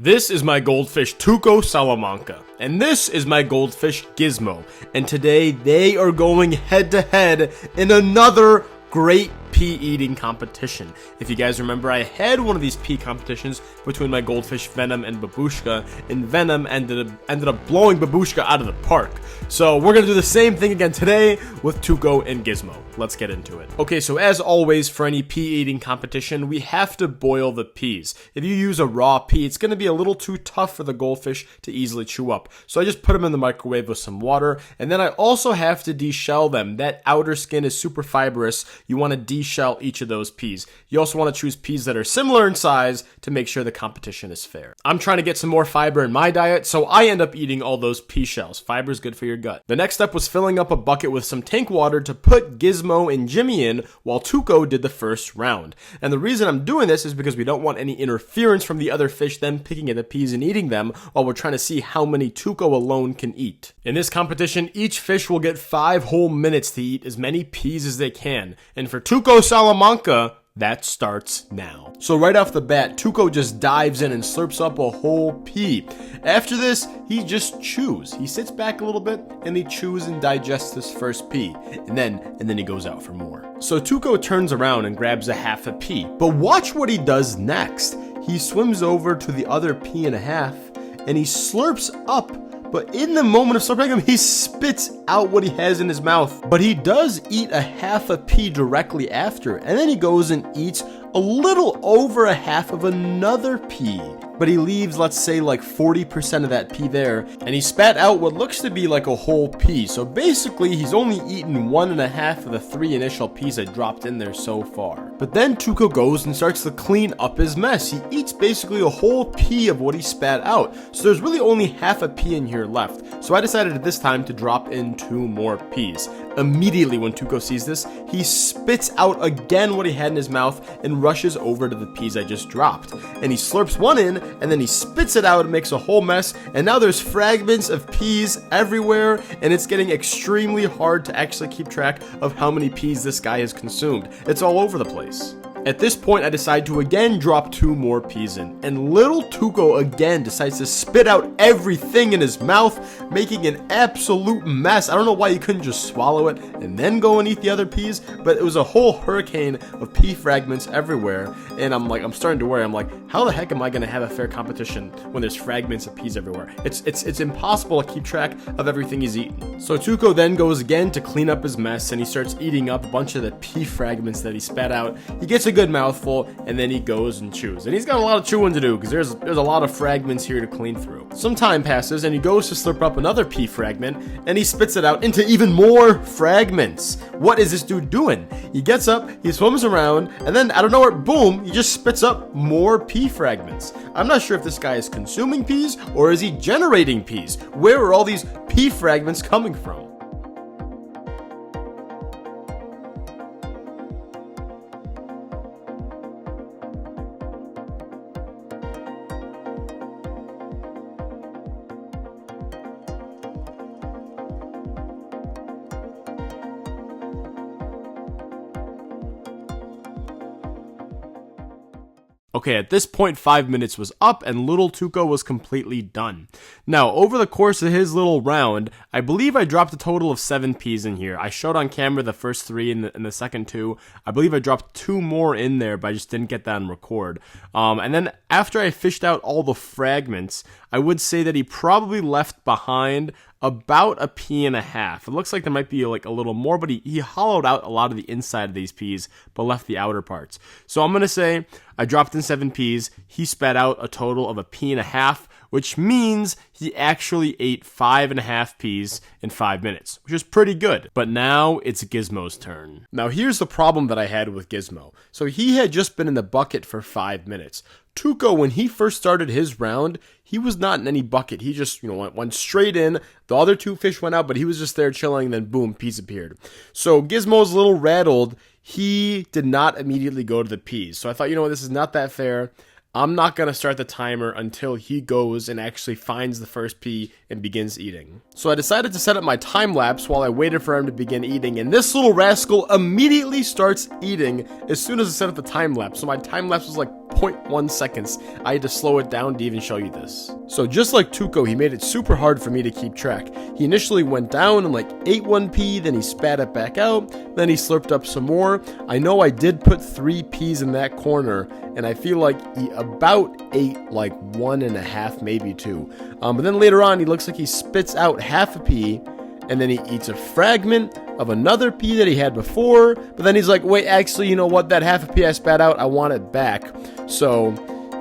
This is my goldfish Tuko Salamanca, and this is my goldfish Gizmo, and today they are going head to head in another great pea eating competition. If you guys remember, I had one of these pea competitions between my goldfish Venom and Babushka, and Venom ended up blowing Babushka out of the park. So we're gonna do the same thing again today with Tuko and Gizmo. Let's get into it. Okay, so as always for any pea eating competition, we have to boil the peas. If you use a raw pea, it's gonna be a little too tough for the goldfish to easily chew up. So I just put them in the microwave with some water, and then I also have to deshell them. That outer skin is super fibrous. You want to deshell each of those peas. You also want to choose peas that are similar in size to make sure the competition is fair. I'm trying to get some more fiber in my diet, so I end up eating all those pea shells. Fiber is good for your gut. The next step was filling up a bucket with some tank water to put Gizmo and Jimmy in while Tuko did the first round. And the reason I'm doing this is because we don't want any interference from the other fish them picking at the peas and eating them while we're trying to see how many Tuko alone can eat. In this competition, each fish will get 5 whole minutes to eat as many peas as they can. And for Tuko Salamanca, that starts now. So right off the bat, Tuko just dives in and slurps up a whole pea. After this, he just chews. He sits back a little bit and he chews and digests this first pea. And then he goes out for more. So Tuko turns around and grabs a half a pea. But watch what he does next. He swims over to the other pea and a half and he slurps up. But in the moment of slurping him, he spits out what he has in his mouth. But he does eat a half a pea directly after. And then he goes and eats a little over a half of another pea. But he leaves, let's say, like 40% of that pea there. And he spat out what looks to be like a whole pea. So basically, he's only eaten 1.5 of the 3 initial peas I dropped in there so far. But then Tuko goes and starts to clean up his mess. He eats basically a whole pea of what he spat out. So there's really only half a pea in here left. So I decided at this time to drop in 2 more peas. Immediately when Tuko sees this, he spits out again what he had in his mouth and rushes over to the peas I just dropped. And he slurps one in, and then he spits it out and makes a whole mess, and now there's fragments of peas everywhere, and it's getting extremely hard to actually keep track of how many peas this guy has consumed. It's all over the place. At this point, I decide to again drop 2 more peas in, and little Tuko again decides to spit out everything in his mouth, making an absolute mess. I don't know why he couldn't just swallow it and then go and eat the other peas, but it was a whole hurricane of pea fragments everywhere, and I'm starting to worry. I'm like, how the heck am I going to have a fair competition when there's fragments of peas everywhere? It's impossible to keep track of everything he's eaten. So Tuko then goes again to clean up his mess, and he starts eating up a bunch of the pea fragments that he spat out. He gets a good mouthful, and then he goes and chews. And he's got a lot of chewing to do because there's a lot of fragments here to clean through. Some time passes, and he goes to slurp up another pea fragment, and he spits it out into even more fragments. What is this dude doing? He gets up, he swims around, and then out of nowhere, boom, he just spits up more pea fragments. I'm not sure if this guy is consuming peas or is he generating peas. Where are all these pea fragments coming from? Okay, at this point, 5 minutes was up and little Tuko was completely done. Now, over the course of his little round, I believe I dropped a total of 7 peas in here. I showed on camera the first 3 and the second 2. I believe I dropped 2 more in there, but I just didn't get that on record. And then after I fished out all the fragments, I would say that he probably left behind about a pea and a half. It looks like there might be like a little more, but he hollowed out a lot of the inside of these peas, but left the outer parts. So I'm going to say I dropped in 7 peas. He spat out a total of a pea and a half, which means he actually ate 5.5 peas in 5 minutes, which is pretty good. But now it's Gizmo's turn. Now here's the problem that I had with Gizmo. So he had just been in the bucket for 5 minutes. Tuko, when he first started his round, he was not in any bucket. He just, went straight in. The other 2 fish went out, but he was just there chilling, and then boom, peas appeared. So Gizmo's a little rattled. He did not immediately go to the peas. So I thought, this is not that fair. I'm not going to start the timer until he goes and actually finds the first pea and begins eating. So I decided to set up my time lapse while I waited for him to begin eating, and this little rascal immediately starts eating as soon as I set up the time lapse. So my time lapse was like 0.1 seconds. I had to slow it down to even show you this. So just like Tuko, he made it super hard for me to keep track. He initially went down and like ate one pea, then he spat it back out, then he slurped up some more. I know I did put 3 peas in that corner, and I feel like he about ate like 1.5, maybe 2. But then later on, he looks like he spits out half a pea, and then he eats a fragment of another pea that he had before, but then he's like, wait, actually, you know what, that half a pea I spat out, I want it back. So,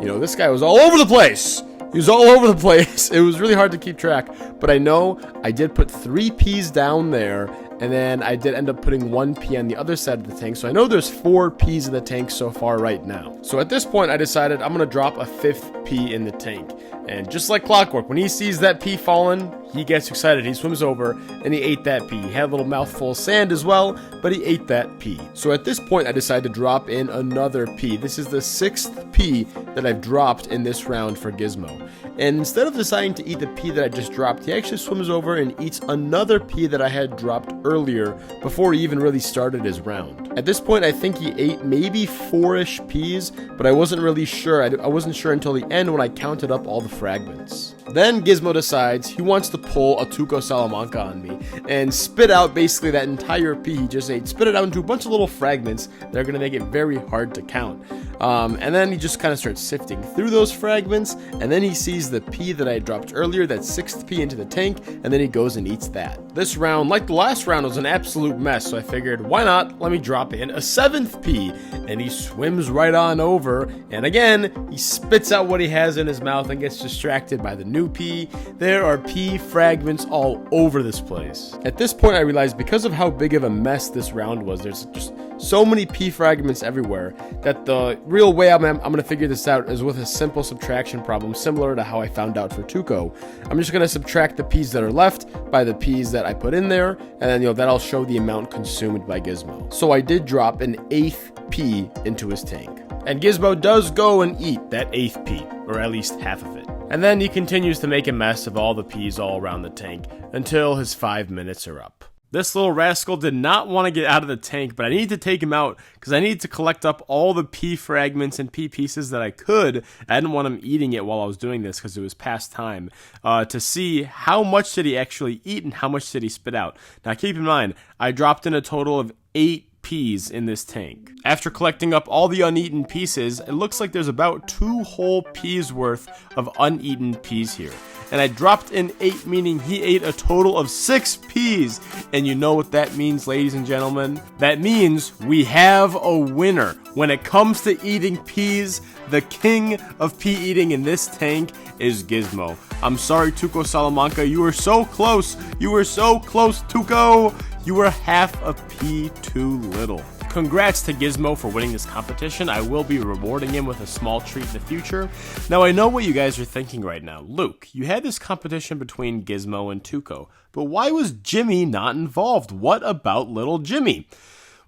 you know, this guy was all over the place. He was all over the place. It was really hard to keep track, but I know I did put 3 peas down there, and then I did end up putting 1 pea on the other side of the tank, so I know there's 4 peas in the tank so far right now. So at this point, I decided I'm going to drop a 5th pea in the tank, and just like clockwork, when he sees that pea falling, he gets excited. He swims over, and he ate that pea. He had a little mouthful of sand as well, but he ate that pea. So at this point, I decided to drop in another pea. This is the 6th pea that I've dropped in this round for Gizmo. And instead of deciding to eat the pea that I just dropped, he actually swims over and eats another pea that I had dropped earlier before he even really started his round. At this point, I think he ate maybe 4-ish peas, but I wasn't really sure. I wasn't sure until the end when I counted up all the fragments. Then Gizmo decides he wants to pull a Tuko Salamanca on me and spit out basically that entire pea he just ate, spit it out into a bunch of little fragments that are going to make it very hard to count. And then he just kind of starts sifting through those fragments, and then he sees the pea that I dropped earlier, that 6th pea, into the tank, and then he goes and eats that. This round, like the last round, was an absolute mess, so I figured, why not? Let me drop in a 7th pea, and he swims right on over, and again, he spits out what he has in his mouth and gets distracted by the new pea. There are pea fragments all over this place. At this point, I realized because of how big of a mess this round was, there's just so many pea fragments everywhere that the real way I'm going to figure this out is with a simple subtraction problem, similar to how I found out for Tuko. I'm just going to subtract the peas that are left by the peas that I put in there, and then, that'll show the amount consumed by Gizmo. So I did drop an 8th pea into his tank. And Gizmo does go and eat that 8th pea, or at least half of it. And then he continues to make a mess of all the peas all around the tank until his 5 minutes are up. This little rascal did not want to get out of the tank, but I needed to take him out because I needed to collect up all the pea fragments and pea pieces that I could. I didn't want him eating it while I was doing this because it was past time, to see how much did he actually eat and how much did he spit out. Now keep in mind, I dropped in a total of 8 peas in this tank. After collecting up all the uneaten pieces, it looks like there's about 2 whole peas worth of uneaten peas here. And I dropped in 8, meaning he ate a total of 6 peas. And you know what that means, ladies and gentlemen? That means we have a winner. When it comes to eating peas, the king of pea eating in this tank is Gizmo. I'm sorry, Tuko Salamanca, you were so close. You were so close, Tuko. You were half a pea too little. Congrats to Gizmo for winning this competition. I will be rewarding him with a small treat in the future. Now, I know what you guys are thinking right now. Luke, you had this competition between Gizmo and Tuko, but why was Jimmy not involved? What about little Jimmy?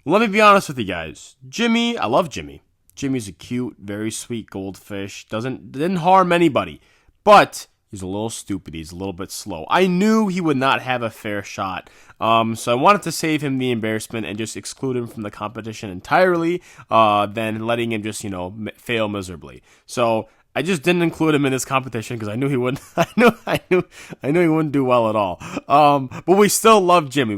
Let me be honest with you guys. Jimmy, I love Jimmy. Jimmy's a cute, very sweet goldfish. Didn't harm anybody, but he's a little stupid. He's a little bit slow. I knew he would not have a fair shot. So I wanted to save him the embarrassment and just exclude him from the competition entirely, than letting him just, fail miserably. So I just didn't include him in this competition because I knew he wouldn't. I knew he wouldn't do well at all. But we still love Jimmy.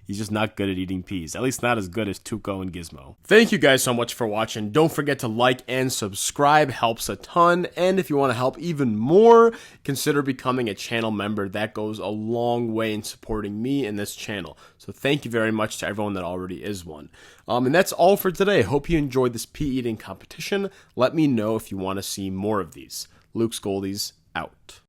He's just not good at eating peas. At least not as good as Tuko and Gizmo. Thank you guys so much for watching. Don't forget to like and subscribe. Helps a ton. And if you want to help even more, consider becoming a channel member. That goes a long way in supporting me and this channel. So thank you very much to everyone that already is one. And that's all for today. Hope you enjoyed this pea eating competition. Let me know if you want to see more of these. Luke's Goldies out.